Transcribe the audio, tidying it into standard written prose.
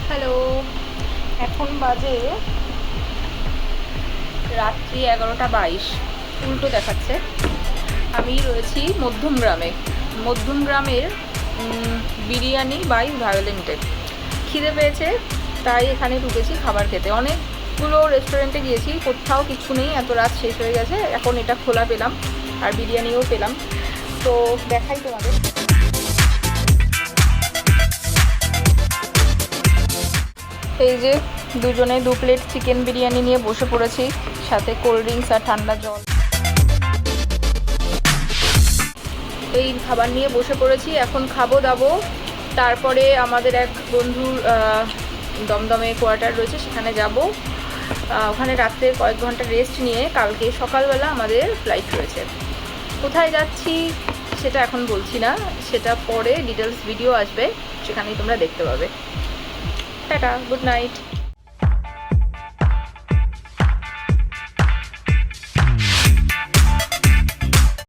Hello, এখন বাজে রাত্রি 11:22। উল্টো দেখাচ্ছে। আমি রয়েছি মধ্যমগ্রামে। মধ্যমগ্রামের বিরিয়ানি বাই ভায়োলেন্টে। খিদে পেয়েছে, তাই এখানে ঢুকেছি খাবার খেতে। অনেকগুলো রেস্টুরেন্টে গিয়েছি, কোথাও কিছু নেই, এত রাত শেষ হয়ে গেছে। এখন এটা খোলা পেলাম আর বিরিয়ানিও পেলাম, তো দেখাই তোমাদের। এই যে দুজনে 2 প্লেট চিকেন বিরিয়ানি নিয়ে বসে পড়েছি, সাথে কোল্ড ড্রিঙ্কস আর ঠান্ডা জল। এই খাবার নিয়ে বসে পড়েছি, এখন খাবো দাবো। তারপরে আমাদের এক বন্ধুর দমদমে কোয়ার্টার রয়েছে, সেখানে যাব। ওখানে রাত্রে কয়েক ঘন্টা রেস্ট নিয়ে কালকে সকালবেলা আমাদের ফ্লাইট রয়েছে। কোথায় যাচ্ছি সেটা এখন বলছি না, সেটা পরে ডিটেলস ভিডিও আসবে, সেখানেই তোমরা দেখতে পাবে। Tata, good night.